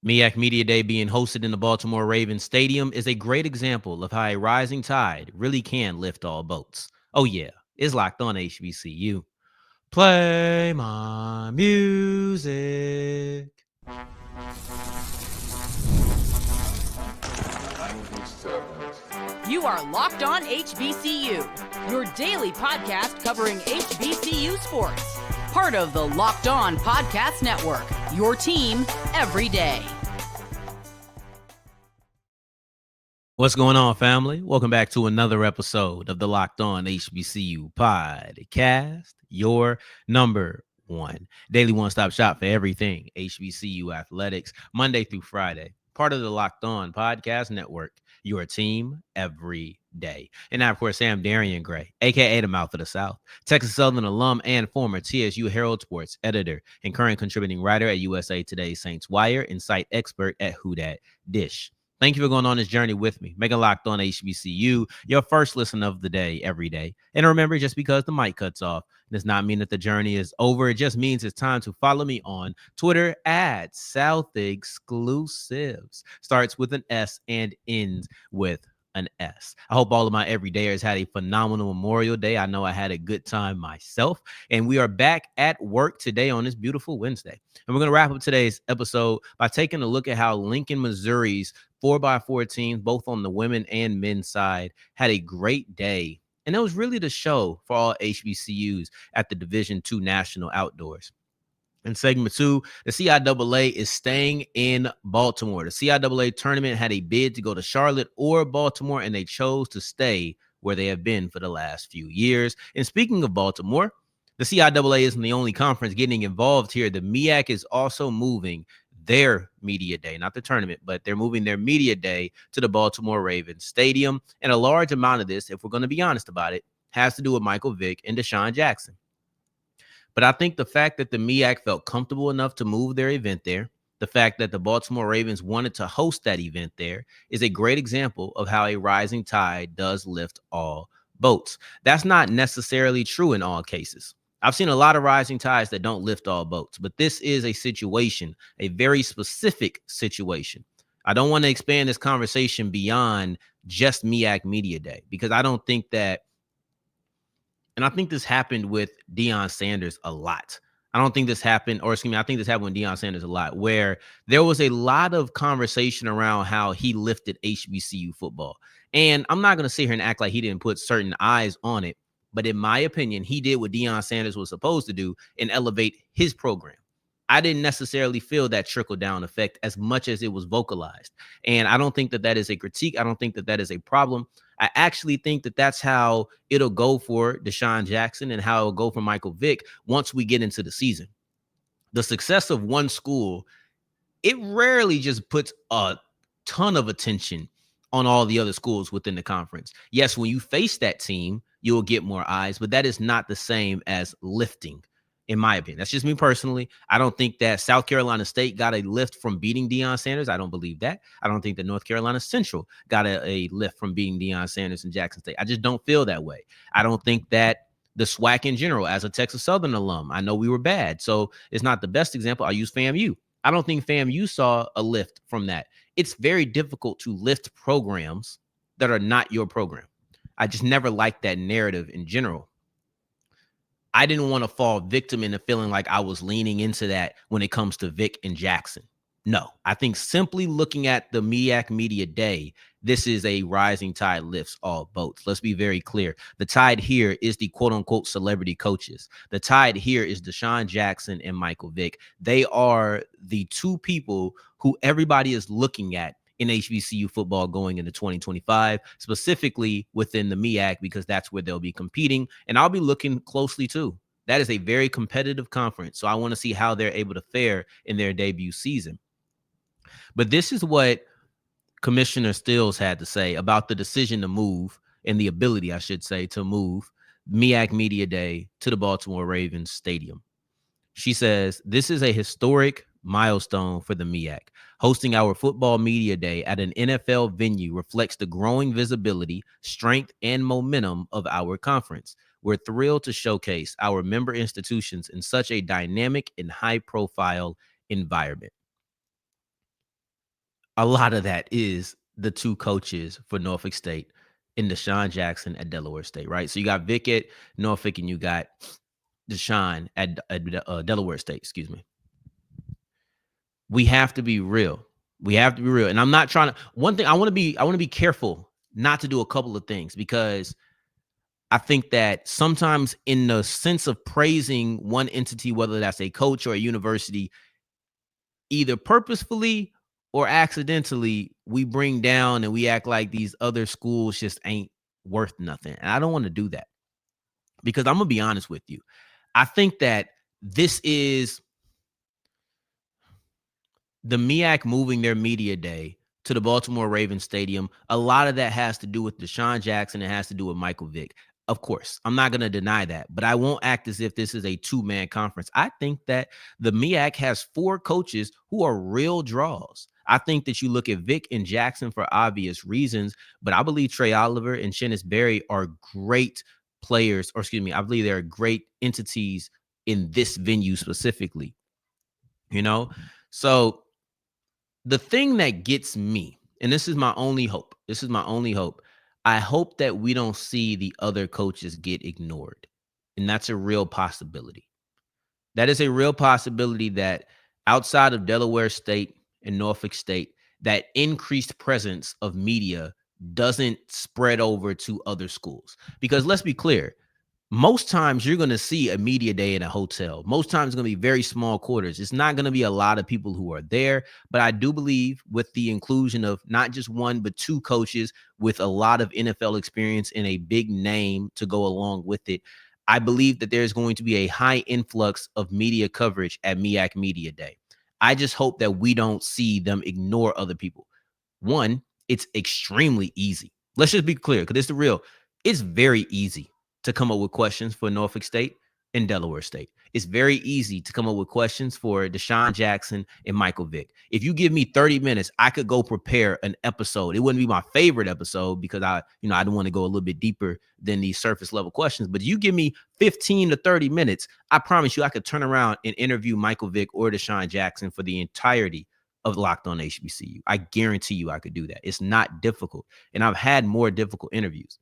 MEAC Media Day being hosted in the Baltimore Ravens Stadium is a great example of how a rising tide really can lift all boats. Oh, yeah, it's locked on HBCU. Play my music. You are Locked On HBCU, your daily podcast covering HBCU sports. Part of the Locked On Podcast Network, your team every day. What's going on, family? Welcome back to another episode of the Locked On HBCU podcast, your number one daily one-stop shop for everything HBCU athletics, Monday through Friday. Part of the Locked On Podcast Network, your team every day. And now, of course, Sam Darrion Gray, a.k.a. the Mouth of the South, Texas Southern alum and former TSU Herald Sports editor and current contributing writer at USA Today Saints Wire and site expert at Who Dat Dish. Thank you for going on this journey with me. Make a Locked On HBCU your first listen of the day every day. And remember, just because the mic cuts off does not mean that the journey is over. It just means it's time to follow me on Twitter at South Exclusives. Starts with an S and ends with an S. I hope all of my everydayers had a phenomenal Memorial Day. I know I had a good time myself. And we are back at work today on this beautiful Wednesday. And we're going to wrap up today's episode by taking a look at how Lincoln, Missouri's 4x4 teams, both on the women and men's side, had a great day. And it was really the show for all HBCUs at the Division II National Outdoors. In segment 2, the CIAA is staying in Baltimore. The CIAA tournament had a bid to go to Charlotte or Baltimore, and they chose to stay where they have been for the last few years. And speaking of Baltimore, the CIAA isn't the only conference getting involved here. The MEAC is also moving their media day, not the tournament, but they're moving their media day to the Baltimore Ravens Stadium. And a large amount of this, if we're going to be honest about it, has to do with Michael Vick and Desean Jackson. But I think the fact that the MEAC felt comfortable enough to move their event there, the fact that the Baltimore Ravens wanted to host that event there, is a great example of how a rising tide does lift all boats. That's not necessarily true in all cases. I've seen a lot of rising tides that don't lift all boats, but this is a situation, a very specific situation. I don't want to expand this conversation beyond just MEAC Media Day, because I don't think that, and I think this happened with Deion Sanders a lot. I think this happened with Deion Sanders a lot, where there was a lot of conversation around how he lifted HBCU football. And I'm not going to sit here and act like he didn't put certain eyes on it. But in my opinion, he did what Deion Sanders was supposed to do and elevate his program. I didn't necessarily feel that trickle-down effect as much as it was vocalized. And I don't think that that is a critique. I don't think that that is a problem. I actually think that that's how it'll go for Desean Jackson and how it'll go for Michael Vick once we get into the season. The success of one school, it rarely just puts a ton of attention on all the other schools within the conference. Yes, when you face that team, you'll get more eyes, but that is not the same as lifting, in my opinion. That's just me personally. I don't think that South Carolina State got a lift from beating Deion Sanders. I don't believe that. I don't think that North Carolina Central got a lift from beating Deion Sanders and Jackson State. I just don't feel that way. I don't think that the SWAC in general, as a Texas Southern alum, I know we were bad, so it's not the best example. I'll use FAMU. I don't think FAMU saw a lift from that. It's very difficult to lift programs that are not your program. I just never liked that narrative in general. I didn't want to fall victim into feeling like I was leaning into that when it comes to Vick and Jackson. No, I think simply looking at the MEAC Media Day, this is a rising tide lifts all boats. Let's be very clear. The tide here is the quote-unquote celebrity coaches. The tide here is Desean Jackson and Michael Vick. They are the two people who everybody is looking at in HBCU football going into 2025, specifically within the MEAC, because that's where they'll be competing. And I'll be looking closely too. That is a very competitive conference. So I want to see how they're able to fare in their debut season. But this is what Commissioner Stills had to say about the decision to move, and the ability, I should say, to move MEAC Media Day to the Baltimore Ravens Stadium. She says, "This is a historic milestone for the MEAC. Hosting our football media day at an NFL venue reflects the growing visibility, strength, and momentum of our conference. We're thrilled to showcase our member institutions in such a dynamic and high-profile environment." a lot of that is the two coaches for Norfolk State and Desean Jackson at Delaware State, right? So you got Vick at Norfolk and you got Desean at Delaware State, excuse me. We have to be real. We have to be real. And I'm not trying to, one thing I want to be careful not to do a couple of things, because I think that sometimes in the sense of praising one entity, whether that's a coach or a university, either purposefully or accidentally, we bring down and we act like these other schools just ain't worth nothing. And I don't want to do that, because I'm going to be honest with you. I think that this is the MEAC moving their media day to the Baltimore Ravens Stadium. A lot of that has to do with Desean Jackson. It has to do with Michael Vick. Of course, I'm not going to deny that, but I won't act as if this is a two-man conference. I think that the MEAC has 4 coaches who are real draws. I think that you look at Vick and Jackson for obvious reasons, but I believe Trey Oliver and Chennis Berry are great players, or excuse me, I believe they're great entities in this venue specifically, you know? So the thing that gets me, and this is my only hope, I hope that we don't see the other coaches get ignored. And that's a real possibility. That is a real possibility, that outside of Delaware State and Norfolk State, that increased presence of media doesn't spread over to other schools. Because let's be clear, most times you're going to see a media day in a hotel. Most times it's going to be very small quarters. It's not going to be a lot of people who are there. But I do believe with the inclusion of not just one, but 2 coaches with a lot of NFL experience and a big name to go along with it, I believe that there's going to be a high influx of media coverage at MEAC Media Day. I just hope that we don't see them ignore other people. One, it's extremely easy. Let's just be clear, because it's the real. It's very easy to come up with questions for Norfolk State and Delaware State. It's very easy to come up with questions for Desean Jackson and Michael Vick. If you give me 30 minutes, I could go prepare an episode. It wouldn't be my favorite episode, because I don't want to go a little bit deeper than these surface level questions. But you give me 15 to 30 minutes, I promise you I could turn around and interview Michael Vick or Desean Jackson for the entirety of Locked On HBCU. I guarantee you I could do that. It's not difficult. And I've had more difficult interviews.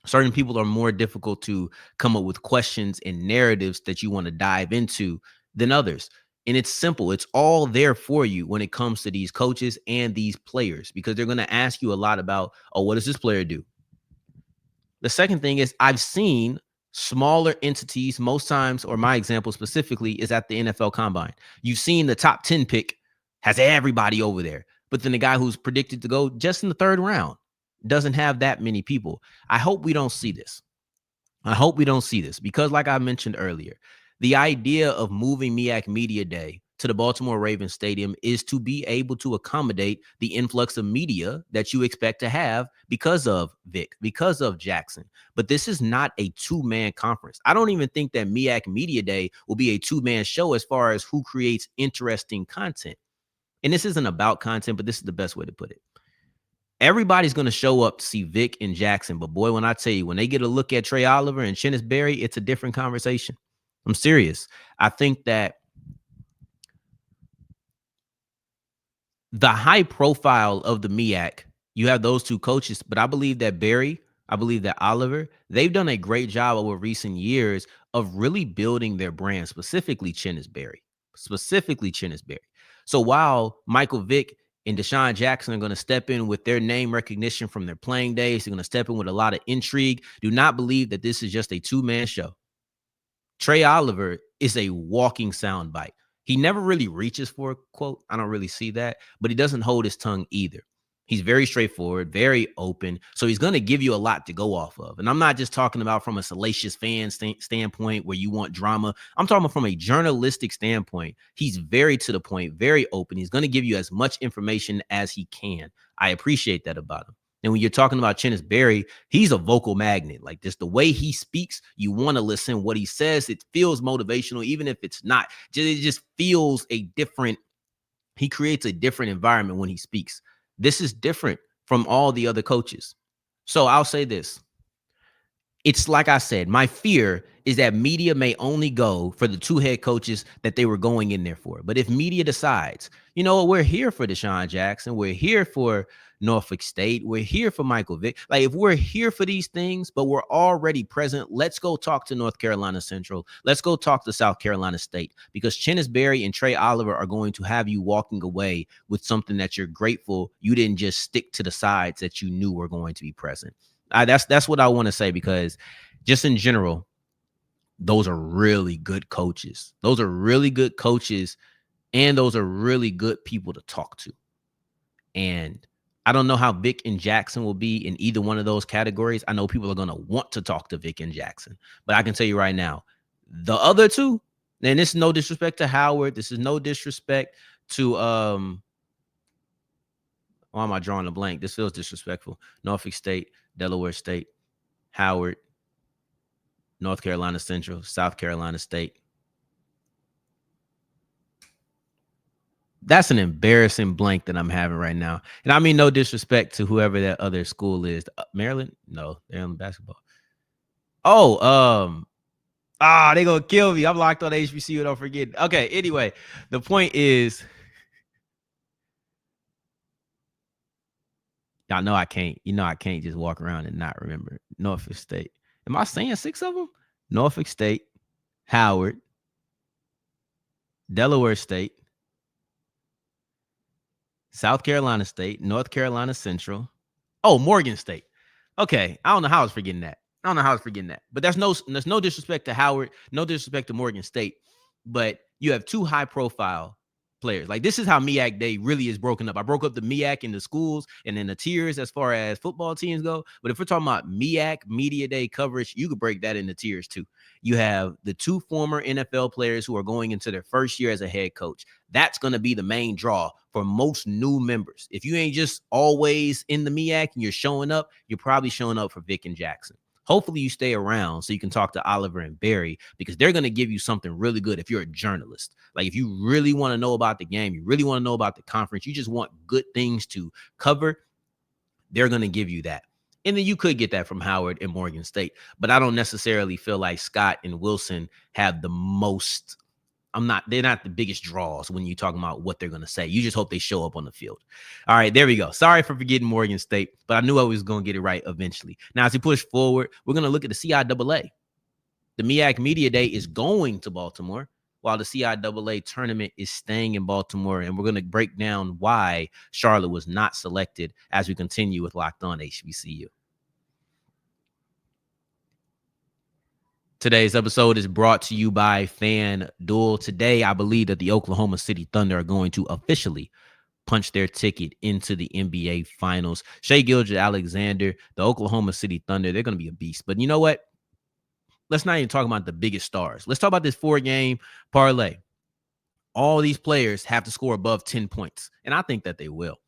Certain people are more difficult to come up with questions and narratives that you want to dive into than others. And it's simple. It's all there for you when it comes to these coaches and these players, because they're going to ask you a lot about, oh, what does this player do? The second thing is, I've seen smaller entities most times, or my example specifically is at the NFL Combine. You've seen the top 10 pick has everybody over there, but then the guy who's predicted to go just in the 3rd round doesn't have that many people. I hope we don't see this. Because like I mentioned earlier, the idea of moving MEAC Media Day to the Baltimore Ravens Stadium is to be able to accommodate the influx of media that you expect to have because of Vick, because of Jackson. But this is not a 2-man conference. I don't even think that MEAC Media Day will be a 2-man show as far as who creates interesting content. And this isn't about content, but this is the best way to put it. Everybody's going to show up to see Vick and Jackson. But boy, when I tell you, when they get a look at Trey Oliver and Chennis Berry, it's a different conversation. I'm serious. I think that the high profile of the MEAC, you have those 2 coaches, but I believe that Berry, I believe that Oliver, they've done a great job over recent years of really building their brand, specifically Chennis Berry. So while Michael Vick and Desean Jackson are going to step in with their name recognition from their playing days, they're going to step in with a lot of intrigue, do not believe that this is just a 2-man show. Trey Oliver is a walking soundbite. He never really reaches for a quote. I don't really see that, but he doesn't hold his tongue either. He's very straightforward, very open. So he's going to give you a lot to go off of. And I'm not just talking about from a salacious fan standpoint where you want drama. I'm talking about from a journalistic standpoint. He's very to the point, very open. He's going to give you as much information as he can. I appreciate that about him. And when you're talking about Chennis Berry, he's a vocal magnet. Like, just the way he speaks, you want to listen. What he says, it feels motivational, even if it's not. It just feels he creates a different environment when he speaks. This is different from all the other coaches. So I'll say this. it's like I said, my fear is that media may only go for the two head coaches that they were going in there for. But if media decides, you know what, we're here for Desean Jackson, we're here for Norfolk State, we're here for Michael Vick. Like, if we're here for these things, but we're already present, let's go talk to North Carolina Central. Let's go talk to South Carolina State, because Chennis Berry and Trey Oliver are going to have you walking away with something that you're grateful you didn't just stick to the sides that you knew were going to be present. That's what I want to say, because just in general, those are really good coaches. Those are really good coaches, and those are really good people to talk to. And I don't know how Vick and Jackson will be in either one of those categories. I know people are going to want to talk to Vick and Jackson, but I can tell you right now, the other two, and this is no disrespect to Howard. This is no disrespect to why am I drawing a blank? This feels disrespectful. Norfolk State, Delaware State, Howard, North Carolina Central, South Carolina State. That's an embarrassing blank that I'm having right now. And I mean, no disrespect to whoever that other school is. Maryland? No, they're on basketball. Oh, they gonna kill me. I'm locked on HBCU. Don't forget. Okay, anyway, the point is, y'all know I can't. You know I can't just walk around and not remember Norfolk State. Am I saying 6 of them? Norfolk State, Howard, Delaware State, South Carolina State, North Carolina Central. Oh, Morgan State. Okay, I don't know how I was forgetting that. But there's no disrespect to Howard, no disrespect to Morgan State, but you have two high profile players. Like, this is how MEAC Day really is broken up. I broke up the MEAC in the schools and then the tiers as far as football teams go. But if we're talking about MEAC Media Day coverage, you could break that into tiers too. You have the two former NFL players who are going into their first year as a head coach. That's going to be the main draw for most new members. If you ain't just always in the MEAC and you're showing up, you're probably showing up for Vick and Jackson. Hopefully you stay around so you can talk to Oliver and Barry, because they're going to give you something really good if you're a journalist. Like, if you really want to know about the game, you really want to know about the conference, you just want good things to cover, they're going to give you that. And then you could get that from Howard and Morgan State. But I don't necessarily feel like Scott and Wilson have the most. They're not the biggest draws when you're talking about what they're going to say. You just hope they show up on the field. All right, there we go. Sorry for forgetting Morgan State, but I knew I was going to get it right eventually. Now, as we push forward, we're going to look at the CIAA. The MEAC Media Day is going to Baltimore, while the CIAA Tournament is staying in Baltimore. And we're going to break down why Charlotte was not selected as we continue with Locked On HBCU. Today's episode is brought to you by FanDuel. Today, I believe that the Oklahoma City Thunder are going to officially punch their ticket into the NBA Finals. Shai Gilgeous-Alexander, the Oklahoma City Thunder, they're going to be a beast. But you know what? Let's not even talk about the biggest stars. Let's talk about this 4-game parlay. All these players have to score above 10 points, and I think that they will.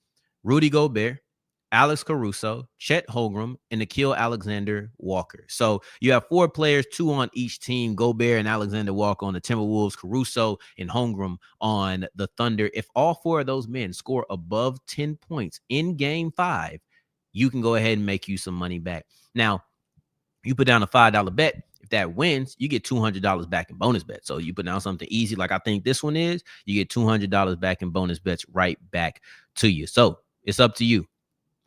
Rudy Gobert, Alex Caruso, Chet Holmgren, and Nickeil Alexander-Walker. So you have 4 players, 2 on each team, Gobert and Alexander-Walker on the Timberwolves, Caruso and Holmgren on the Thunder. If all 4 of those men score above 10 points in Game 5, you can go ahead and make you some money back. Now, you put down a $5 bet. If that wins, you get $200 back in bonus bets. So you put down something easy like I think this one is, you get $200 back in bonus bets right back to you. So it's up to you.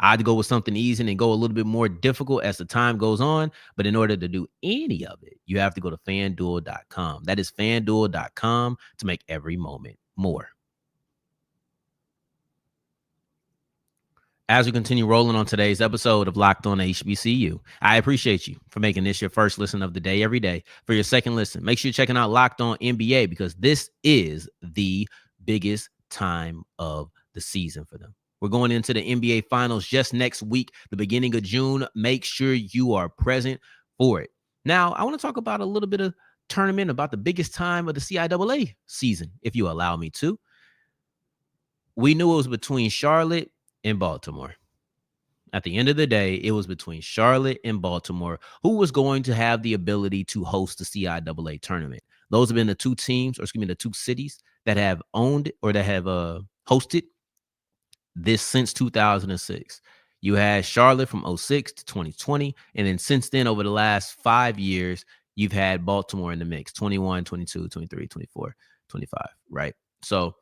I'd go with something easy and go a little bit more difficult as the time goes on. But in order to do any of it, you have to go to FanDuel.com. That is FanDuel.com to make every moment more. As we continue rolling on today's episode of Locked On HBCU, I appreciate you for making this your first listen of the day every day. For your second listen, make sure you're checking out Locked On NBA, because this is the biggest time of the season for them. We're going into the NBA Finals just next week, the beginning of June. Make sure you are present for it. Now, I want to talk about a little bit of tournament, about the biggest time of the CIAA season, if you allow me to. We knew it was between Charlotte and Baltimore. At the end of the day, it was between Charlotte and Baltimore who was going to have the ability to host the CIAA tournament. Those have been the two teams, or excuse me, the two cities that have owned or that have hosted this since 2006. You had Charlotte from '06 to 2020. And then since then, over the last 5 years, you've had Baltimore in the mix 21, 22, 23, 24, 25, right? So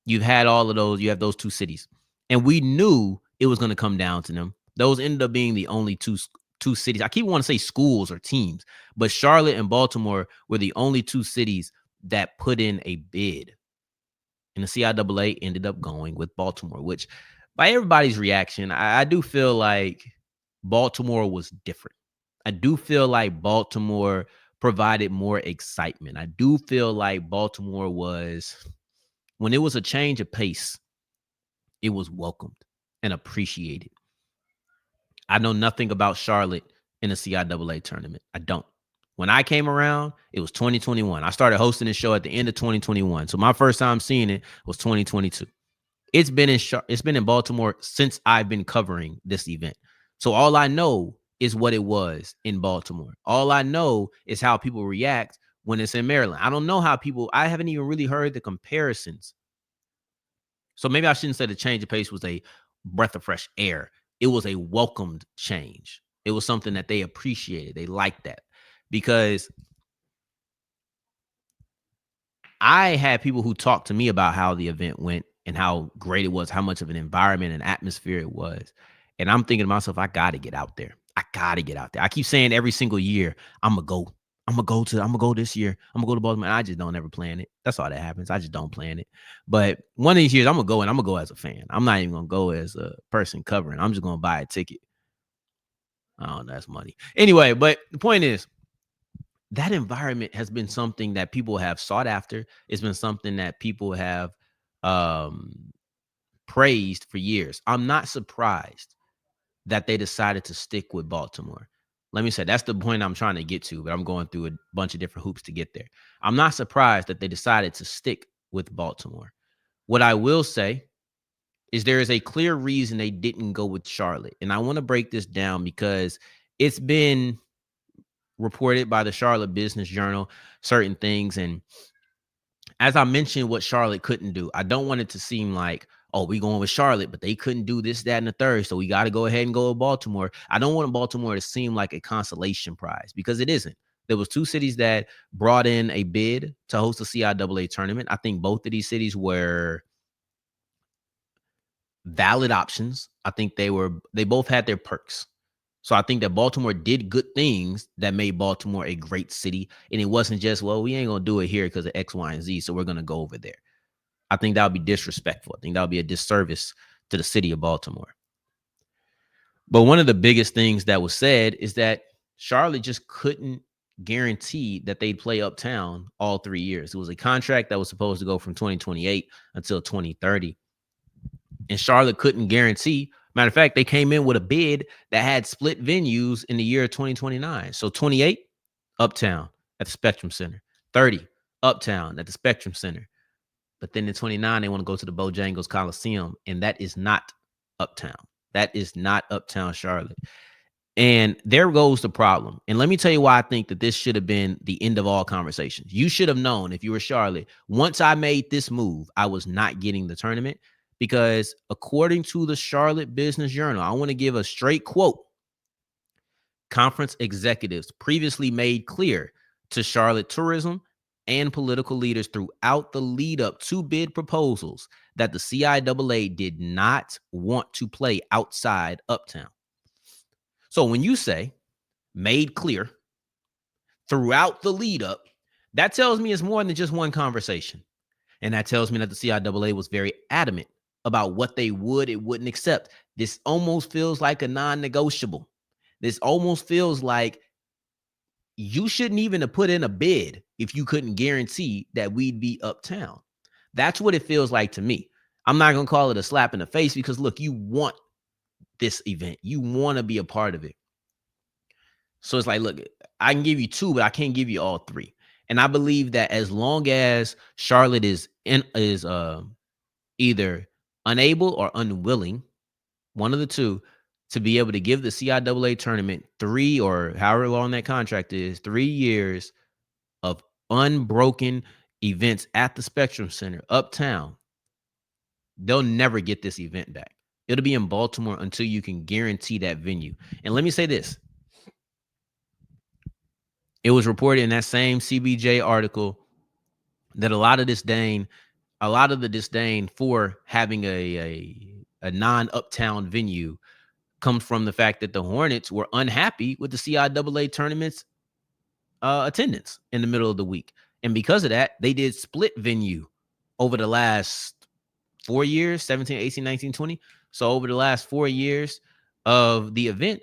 you've had all of those. You have those two cities. And we knew it was going to come down to them. Those ended up being the only two cities. I keep wanting to say schools or teams, but Charlotte and Baltimore were the only two cities that put in a bid. And the CIAA ended up going with Baltimore, which by everybody's reaction, I do feel like Baltimore was different. I do feel like Baltimore provided more excitement. I do feel like Baltimore was, when it was a change of pace, it was welcomed and appreciated. I know nothing about Charlotte in the CIAA tournament. I don't. When I came around, it was 2021. I started hosting the show at the end of 2021. So my first time seeing it was 2022. It's been in Baltimore since I've been covering this event. So all I know is what it was in Baltimore. All I know is how people react when it's in Maryland. I don't know how people, I haven't even really heard the comparisons. So maybe I shouldn't say the change of pace was a breath of fresh air. It was a welcomed change. It was something that they appreciated. They liked that because I had people who talked to me about how the event went and how great it was, how much of an environment and atmosphere it was. And I'm thinking to myself, I got to get out there. I got to get out there. I keep saying every single year, I'm going to go. I'm going to go this year. I'm going to go to Baltimore. And I just don't ever plan it. That's all that happens. I just don't plan it. But one of these years, I'm going to go, and I'm going to go as a fan. I'm not even going to go as a person covering. I'm just going to buy a ticket. Oh, that's money. Anyway, but the point is, that environment has been something that people have sought after. It's been something that people have praised for years. I'm not surprised that they decided to stick with Baltimore. Let me say, that's the point I'm trying to get to, but I'm going through a bunch of different hoops to get there. I'm not surprised that they decided to stick with Baltimore. What I will say is there is a clear reason they didn't go with Charlotte. And I want to break this down because it's been reported by the Charlotte Business Journal, certain things. And as I mentioned, what Charlotte couldn't do, I don't want it to seem like, oh, we going with Charlotte, but they couldn't do this, that, and the third. So we got to go ahead and go with Baltimore. I don't want Baltimore to seem like a consolation prize because it isn't. There was two cities that brought in a bid to host the CIAA tournament. I think both of these cities were valid options. I think they both had their perks. So I think that Baltimore did good things that made Baltimore a great city. And it wasn't just, well, we ain't going to do it here because of X, Y, and Z. So we're going to go over there. I think that would be disrespectful. I think that would be a disservice to the city of Baltimore. But one of the biggest things that was said is that Charlotte just couldn't guarantee that they'd play uptown all 3 years. It was a contract that was supposed to go from 2028 until 2030. And Charlotte couldn't guarantee. Matter of fact, they came in with a bid that had split venues in the year 2029. So 28, uptown at the Spectrum Center. 30, uptown at the Spectrum Center. But then in 29, they want to go to the Bojangles Coliseum, and that is not uptown. That is not uptown Charlotte. And there goes the problem. And let me tell you why I think that this should have been the end of all conversations. You should have known, if you were Charlotte, once I made this move, I was not getting the tournament. Because according to the Charlotte Business Journal, I want to give a straight quote. Conference executives previously made clear to Charlotte tourism and political leaders throughout the lead up to bid proposals that the CIAA did not want to play outside uptown. So when you say made clear throughout the lead up, that tells me it's more than just one conversation. And that tells me that the CIAA was very adamant about what they would and wouldn't accept. This almost feels like a non-negotiable. This almost feels like you shouldn't even have put in a bid if you couldn't guarantee that we'd be uptown. That's what it feels like to me. I'm not going to call it a slap in the face because, look, you want this event. You want to be a part of it. So it's like, look, I can give you two, but I can't give you all three. And I believe that as long as Charlotte is either unable or unwilling, one of the two, to be able to give the CIAA tournament 3 or however long that contract is, 3 years of unbroken events at the Spectrum Center uptown, they'll never get this event back. It'll be in Baltimore until you can guarantee that venue. And let me say this. It was reported in that same CBJ article that a lot of the disdain for having a non-uptown venue comes from the fact that the Hornets were unhappy with the CIAA tournament's attendance in the middle of the week. And because of that, they did split venue over the last 4 years, 17, 18, 19, 20. So over the last 4 years of the event,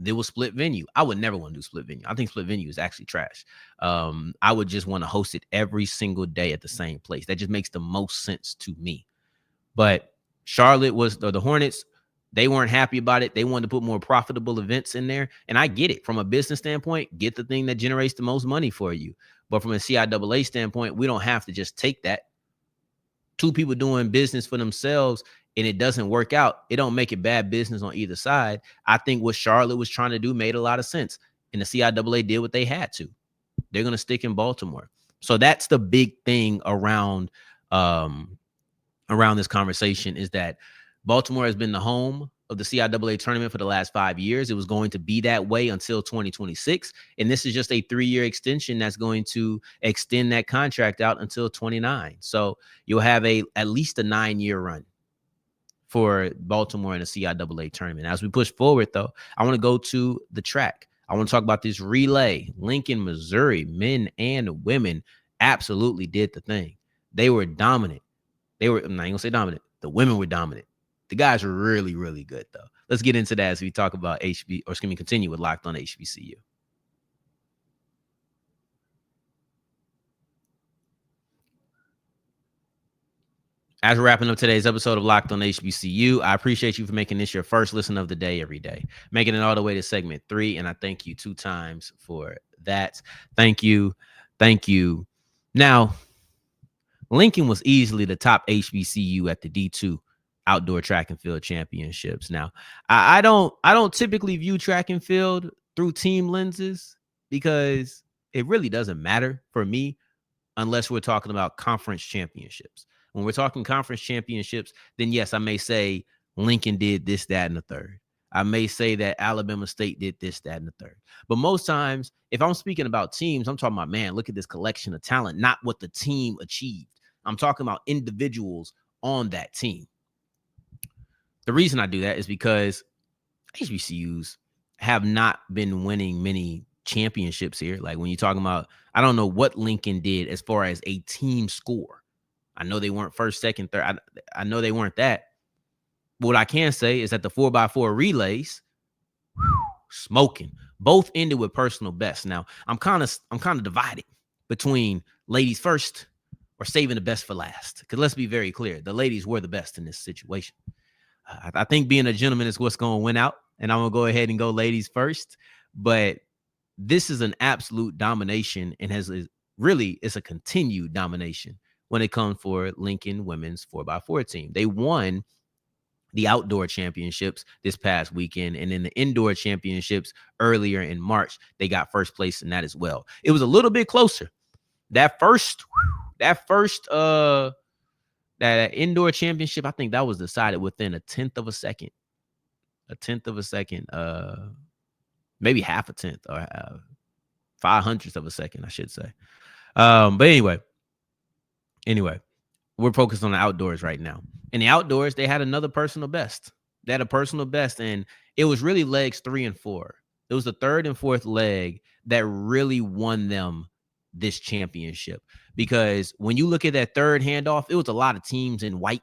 there was split venue. I would never want to do split venue. I think split venue is actually trash. I would just want to host it every single day at the same place. That just makes the most sense to me. But Charlotte was the Hornets. They weren't happy about it. They wanted to put more profitable events in there. And I get it from a business standpoint, get the thing that generates the most money for you. But from a CIAA standpoint, we don't have to just take that. Two people doing business for themselves and it doesn't work out, it don't make it bad business on either side. I think what Charlotte was trying to do made a lot of sense. And the CIAA did what they had to. They're going to stick in Baltimore. So that's the big thing around this conversation is that Baltimore has been the home of the CIAA tournament for the last 5 years. It was going to be that way until 2026. And this is just a 3-year extension that's going to extend that contract out until 29. So you'll have at least a 9-year run for Baltimore in the CIAA tournament. As we push forward, though, I want to go to the track. I want to talk about this relay. Lincoln, Missouri, men and women absolutely did the thing. They were dominant. I'm not even gonna say dominant. The women were dominant. The guys were really, really good, though. Let's get into that as we talk about continue with Locked On HBCU. As we're wrapping up today's episode of Locked On HBCU, I appreciate you for making this your first listen of the day every day, making it all the way to segment 3, and I thank you 2 times for that. Thank you. Thank you. Now, Lincoln was easily the top HBCU at the D2 Outdoor Track and Field Championships. Now, I don't typically view track and field through team lenses because it really doesn't matter for me unless we're talking about conference championships. When we're talking conference championships, then yes, I may say Lincoln did this, that, and the third. I may say that Alabama State did this, that, and the third. But most times, if I'm speaking about teams, I'm talking about, man, look at this collection of talent, not what the team achieved. I'm talking about individuals on that team. The reason I do that is because HBCUs have not been winning many championships here. Like when you're talking about, I don't know what Lincoln did as far as a team score. I know they weren't first, second, third. I know they weren't that. But what I can say is that the 4x4 relays, smoking. Both ended with personal best. Now, I'm kind of divided between ladies first or saving the best for last. Because let's be very clear, the ladies were the best in this situation. I think being a gentleman is what's going to win out. And I'm going to go ahead and go ladies first. But this is an absolute domination and it's a continued domination when it comes for Lincoln women's 4x4 team. They won the outdoor championships this past weekend, and in the indoor championships earlier in March, they got first place in that as well. It was a little bit closer. That indoor championship, I think that was decided within a tenth of a second, maybe half a tenth or 500th of a second, I should say. But anyway, we're focused on the outdoors right now. In the outdoors, they had another personal best. They had a personal best, and it was really legs 3 and 4. It was the third and fourth leg that really won them this championship. Because when you look at that third handoff, it was a lot of teams in white.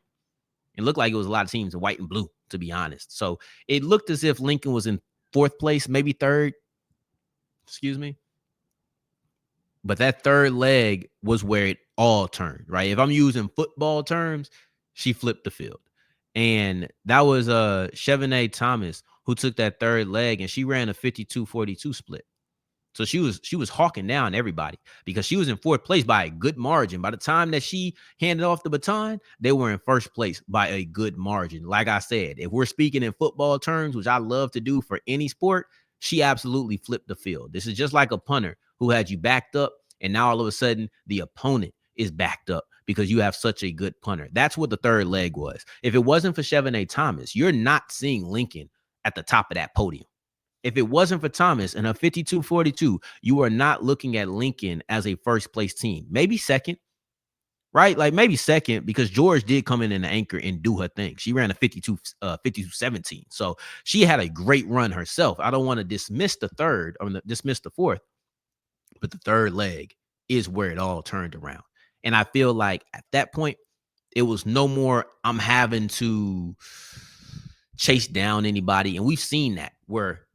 It looked like it was a lot of teams in white and blue, to be honest. So it looked as if Lincoln was in fourth place, maybe third. Excuse me. But that third leg was where it all turned, right? If I'm using football terms, she flipped the field. And that was Chevonne Thomas who took that third leg, and she ran a 52-42 split. So she was hawking down everybody because she was in fourth place by a good margin. By the time that she handed off the baton, they were in first place by a good margin. Like I said, if we're speaking in football terms, which I love to do for any sport, she absolutely flipped the field. This is just like a punter who had you backed up, and now all of a sudden the opponent is backed up. because you have such a good punter. That's what the third leg was. If it wasn't for Chevonne Thomas, you're not seeing Lincoln at the top of that podium. If it wasn't for Thomas and her 52-42, you are not looking at Lincoln as a first place team. Maybe second, right? Like maybe second, because George did come in the anchor and do her thing. She ran a 52-17. So she had a great run herself. I don't want to dismiss the third or dismiss the fourth, but the third leg is where it all turned around. And I feel like at that point, it was no more I'm having to chase down anybody. And we've seen that where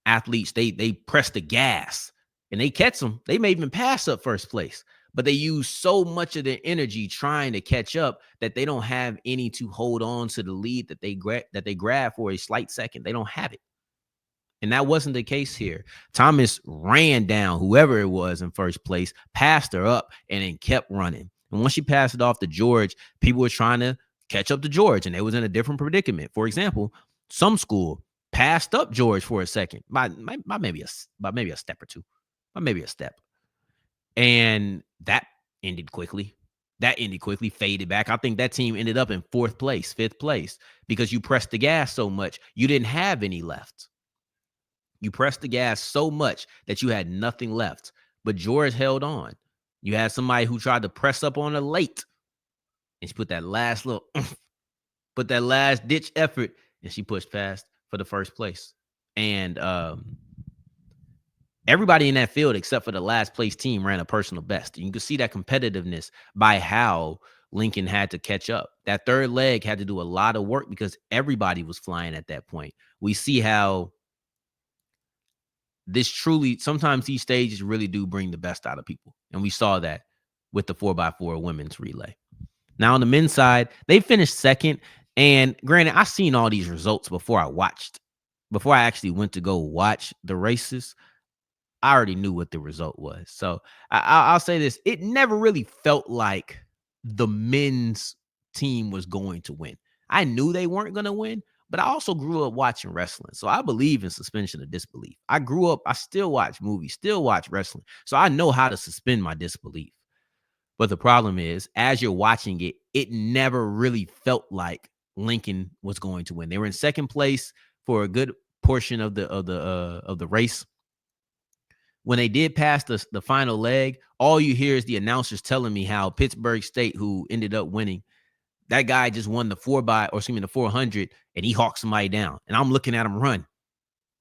athletes, they press the gas and they catch them. They may even pass up first place, but they use so much of their energy trying to catch up that they don't have any to hold on to the lead that they grab for a slight second. They don't have it. And that wasn't the case here. Thomas ran down whoever it was in first place, passed her up, and then kept running. And once she passed it off to George, people were trying to catch up to George, and they was in a different predicament. For example, some school passed up George for a second, by maybe a step or two, by maybe a step. And that ended quickly. Faded back. I think that team ended up in fourth place, fifth place, because you pressed the gas so much, you didn't have any left. You pressed the gas so much that you had nothing left. But George held on. You had somebody who tried to press up on her late, and she put that last ditch effort, and she pushed past for the first place. And everybody in that field, except for the last place team, ran a personal best. You can see that competitiveness by how Lincoln had to catch up. That third leg had to do a lot of work because everybody was flying at that point. We see how sometimes these stages really do bring the best out of people. And we saw that with the 4x4 women's relay. Now on the men's side, they finished second. And granted, I seen all these results before I actually went to go watch the races. I already knew what the result was. So I'll say this. It never really felt like the men's team was going to win. I knew they weren't going to win, but I also grew up watching wrestling. So I believe in suspension of disbelief. I still watch movies, still watch wrestling. So I know how to suspend my disbelief. But the problem is, as you're watching it, it never really felt like Lincoln was going to win. They were in second place for a good portion of the race. When they did pass the final leg, all you hear is the announcers telling me how Pittsburgh State, who ended up winning, that guy just won the 400, and he hawked somebody down. And I'm looking at him run,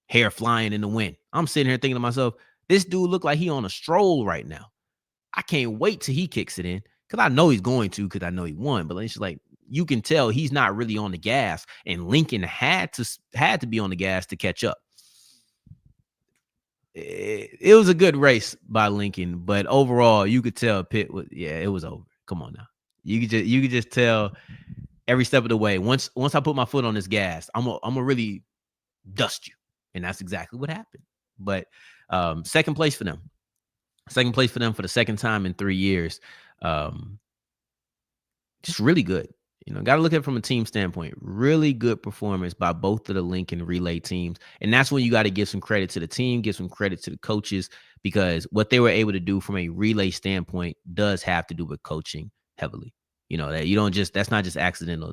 hair flying in the wind. I'm sitting here thinking to myself, this dude look like he on a stroll right now. I can't wait till he kicks it in, because I know he's going to, because I know he won. But it's just like, you can tell he's not really on the gas, and Lincoln had to be on the gas to catch up. It was a good race by Lincoln, but overall, you could tell Pitt it was over. Come on now. You could just tell every step of the way. Once I put my foot on this gas, I'm gonna really dust you. And that's exactly what happened. But second place for them for the second time in 3 years. Just really good. Got to look at it from a team standpoint. Really good performance by both of the Lincoln relay teams. And that's when you got to give some credit to the team, give some credit to the coaches, because what they were able to do from a relay standpoint does have to do with coaching heavily. That's not just accidental.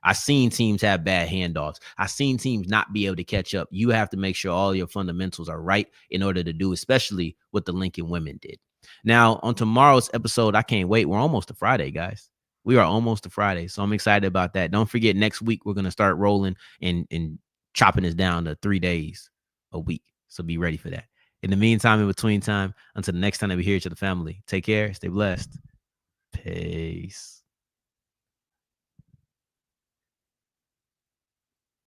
I've seen teams have bad handoffs. I've seen teams not be able to catch up. You have to make sure all your fundamentals are right in order to do, especially what the Lincoln women did. Now, on tomorrow's episode, I can't wait. We're almost to Friday, guys. We are almost to Friday, so I'm excited about that. Don't forget, next week, we're going to start rolling and chopping this down to 3 days a week. So be ready for that. In the meantime, in between time, until the next time that we hear each other, family, take care, stay blessed. Peace.